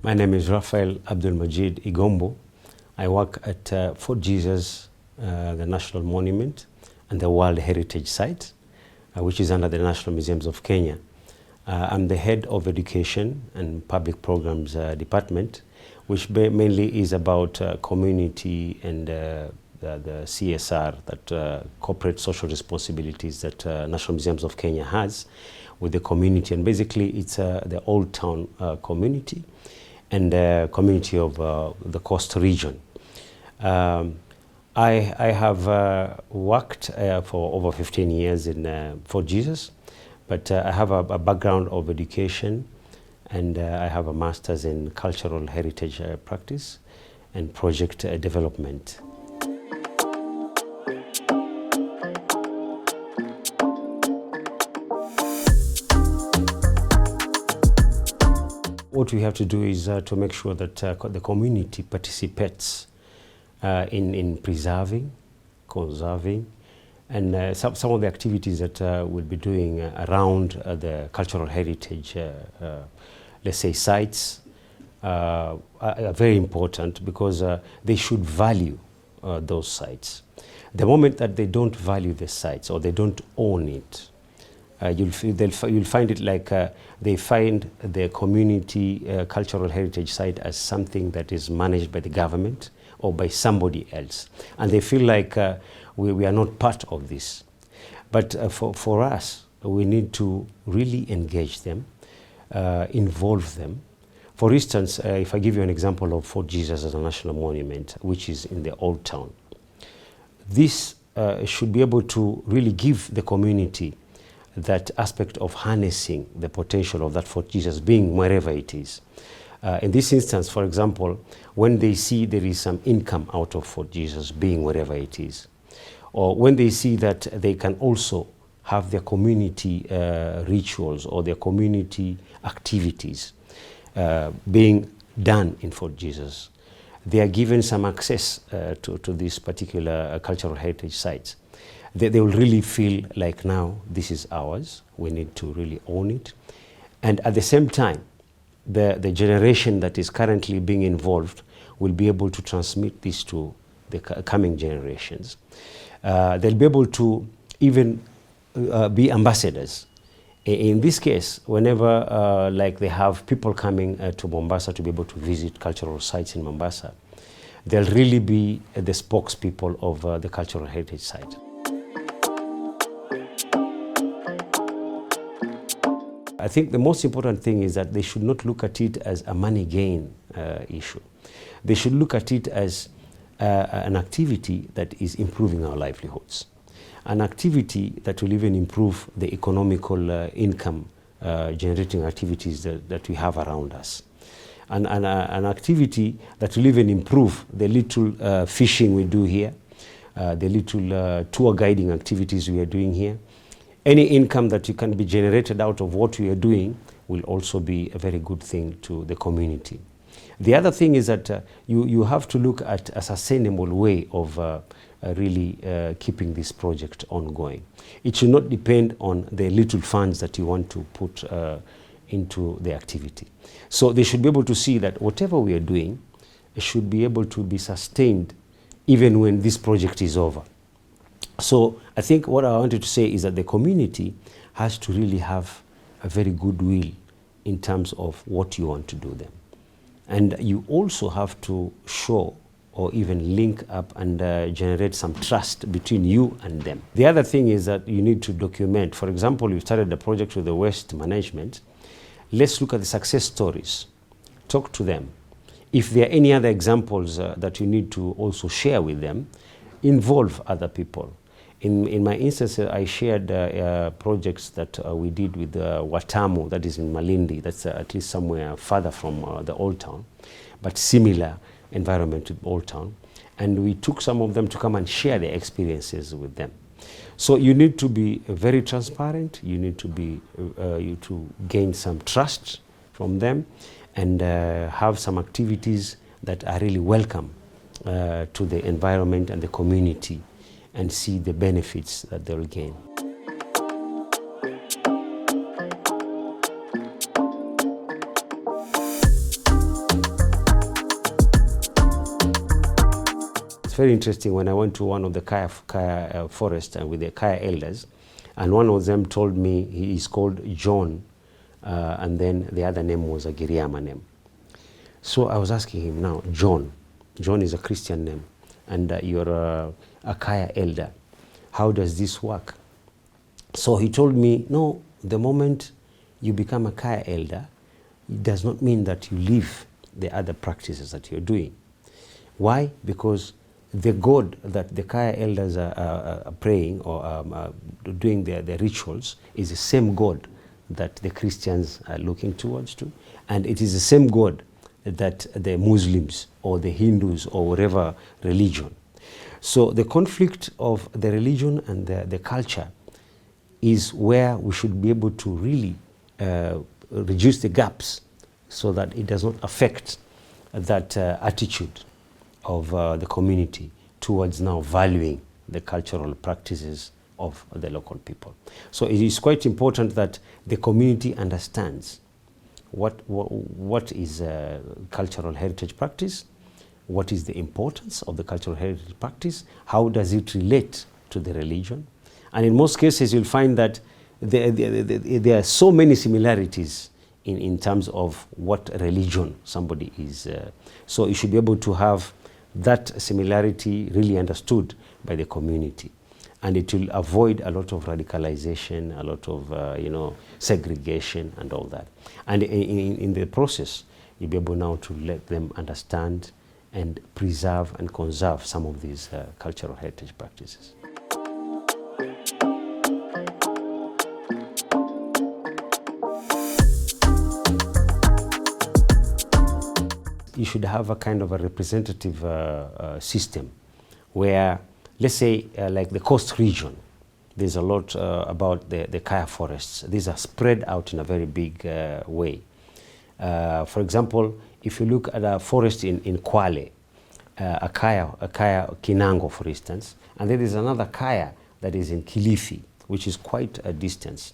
My name is Raphael Igombo. I work at Fort Jesus, the National Monument, and the World Heritage Site, which is under the National Museums of Kenya. I'm the head of Education and Public Programs Department, which mainly is about community and the CSR, that corporate social responsibilities that National Museums of Kenya has with the community. And basically it's the Old Town community and the community of the Coast region. I have worked for over 15 years in Fort Jesus, but I have a background of education, and I have a master's in cultural heritage practice and project development. What we have to do is to make sure that the community participates in preserving, conserving, and some of the activities that we'll be doing around the cultural heritage, let's say sites, are very important because they should value those sites. The moment that they don't value the sites or they don't own it, you'll find it like they find the community cultural heritage site as something that is managed by the government or by somebody else. And they feel like we are not part of this. But for us, we need to really engage them, involve them. For instance, if I give you an example of Fort Jesus as a national monument, which is in the Old Town, this should be able to really give the community that aspect of harnessing the potential of that Fort Jesus being wherever it is. In this instance, for example, when they see there is some income out of Fort Jesus being wherever it is, or when they see that they can also have their community rituals or their community activities being done in Fort Jesus, they are given some access to these particular cultural heritage sites. They will really feel like now this is ours, we need to really own it. And at the same time, the generation that is currently being involved will be able to transmit this to the coming generations. They'll be able to even be ambassadors. In this case, whenever like they have people coming to Mombasa to be able to visit cultural sites in Mombasa, they'll really be the spokespeople of the cultural heritage site. I think the most important thing is that they should not look at it as a money gain issue. They should look at it as an activity that is improving our livelihoods, an activity that will even improve the economical income generating activities that we have around us, and an activity that will even improve the little fishing we do here, the little tour guiding activities we are doing here. Any income that can be generated out of what we are doing will also be a very good thing to the community. The other thing is that you have to look at a sustainable way of really keeping this project ongoing. It should not depend on the little funds that you want to put into the activity. So they should be able to see that whatever we are doing should be able to be sustained even when this project is over. So I think what I wanted to say is that the community has to really have a very good will in terms of what you want to do them. And you also have to show or even link up and generate some trust between you and them. The other thing is that you need to document. For example, you started a project with the waste management. Let's look at the success stories. Talk to them. If there are any other examples that you need to also share with them, involve other people. In my instance, I shared projects that we did with Watamu, that is in Malindi, that's at least somewhere further from the Old Town, but similar environment to Old Town. And we took some of them to come and share their experiences with them. So you need to be very transparent, you need to be, to gain some trust from them, and have some activities that are really welcome to the environment and the community, and see the benefits that they'll gain. very interesting when I went to one of the Kaya forest and with the Kaya elders, and one of them told me he is called John, and then the other name was a Giriama name. So I was asking him, now, John is a Christian name, and you're a Kaya elder. How does this work? So he told me, no, the moment you become a Kaya elder, it does not mean that you leave the other practices that you're doing. Why? Because the God that the Kaya elders are praying or doing their rituals is the same God that the Christians are looking towards to, and it is the same God that the Muslims or the Hindus or whatever religion. So the conflict of the religion and the culture is where we should be able to really reduce the gaps so that it does not affect that attitude of the community towards now valuing the cultural practices of the local people. So it is quite important that the community understands what is cultural heritage practice, what is the importance of the cultural heritage practice, how does it relate to the religion. And in most cases you'll find that there are so many similarities in terms of what religion somebody is. So you should be able to have that similarity really understood by the community. And it will avoid a lot of radicalization, a lot of segregation and all that. And in the process, you'll be able now to let them understand and preserve and conserve some of these cultural heritage practices. You should have a kind of a representative system where, let's say, like the coast region, there's a lot about the Kaya forests. These are spread out in a very big way. For example, if you look at a forest in Kwale, a Kaya Kinango, for instance, and then there's another Kaya that is in Kilifi, which is quite a distance.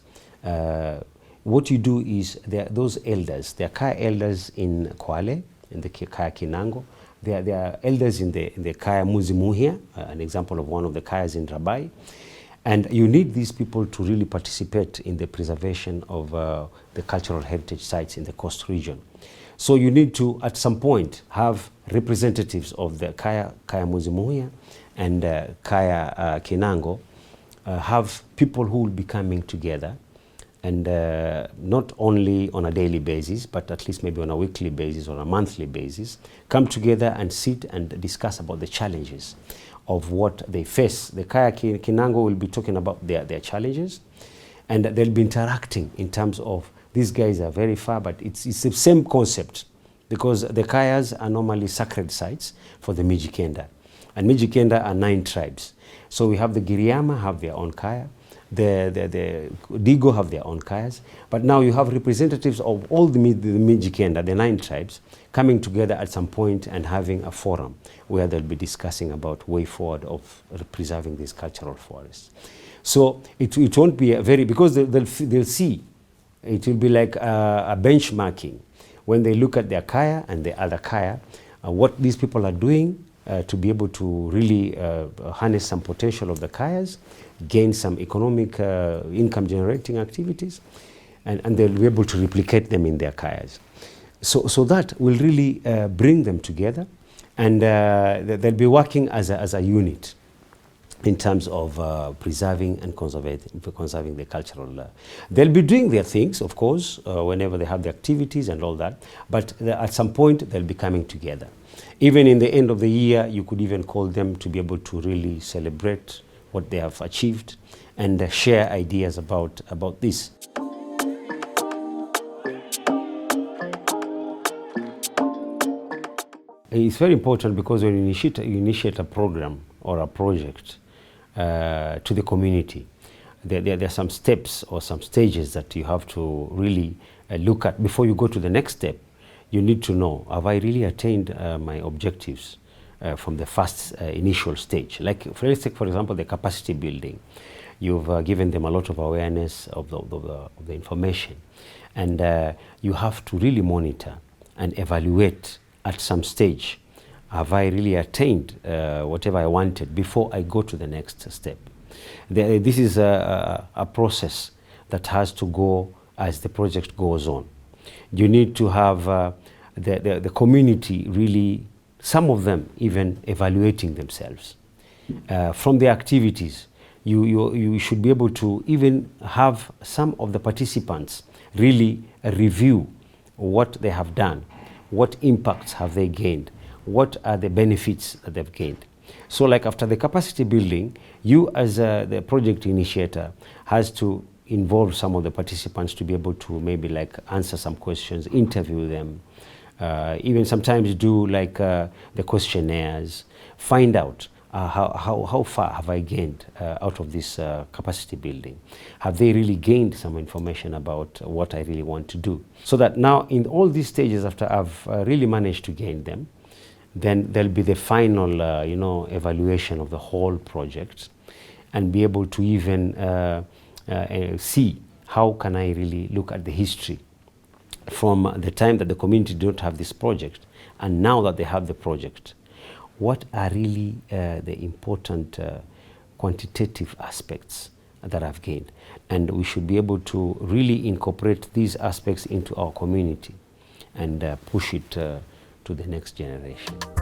What you do is, those elders, they are Kaya elders in Kwale, in the Kaya Kinango. They are elders in the Kaya Muzimuhia, an example of one of the Kayas in Rabai. And you need these people to really participate in the preservation of the cultural heritage sites in the coast region. So you need to, at some point, have representatives of the Kaya Muzimuhia and Kaya Kinango, have people who will be coming together, and not only on a daily basis, but at least maybe on a weekly basis or a monthly basis, come together and sit and discuss about the challenges of what they face. The Kaya Kinango will be talking about their challenges, and they'll be interacting in terms of, these guys are very far, but it's the same concept, because the Kayas are normally sacred sites for the Mijikenda, and Mijikenda are 9 tribes. So we have the Giriama have their own Kaya, the Digo have their own Kayas, but now you have representatives of all the Mijikenda, the 9 tribes, coming together at some point and having a forum where they'll be discussing about way forward of preserving these cultural forests. So it won't be a very, because they'll see, it will be like a benchmarking when they look at their Kaya and the other Kaya, what these people are doing to be able to really harness some potential of the Kayas, gain some economic income generating activities, and they'll be able to replicate them in their Kayas. So that will really bring them together, and they'll be working as a unit in terms of preserving and conserving the cultural. They'll be doing their things, of course, whenever they have the activities and all that, but at some point they'll be coming together. Even in the end of the year, you could even call them to be able to really celebrate what they have achieved and share ideas about this. It's very important, because when you initiate a program or a project to the community, there are some steps or some stages that you have to really look at before you go to the next step. You need to know, have I really attained my objectives from the first initial stage? Like, let's take, for example, the capacity building. You've given them a lot of awareness of the information, and you have to really monitor and evaluate at some stage have I really attained whatever I wanted before I go to the next step? This is a process that has to go as the project goes on. You need to have the community really, some of them even evaluating themselves. From the activities, you should be able to even have some of the participants really review what they have done, what impacts have they gained, what are the benefits that they've gained. So like after the capacity building, you as the project initiator has to involve some of the participants to be able to maybe like answer some questions, interview them, even sometimes do like the questionnaires, find out how far have I gained out of this capacity building? Have they really gained some information about what I really want to do? So that now in all these stages, after I've really managed to gain them, then there'll be the final evaluation of the whole project, and be able to even see how can I really look at the history from the time that the community don't have this project and now that they have the project. What are really the important quantitative aspects that I've gained? And we should be able to really incorporate these aspects into our community and push it to the next generation.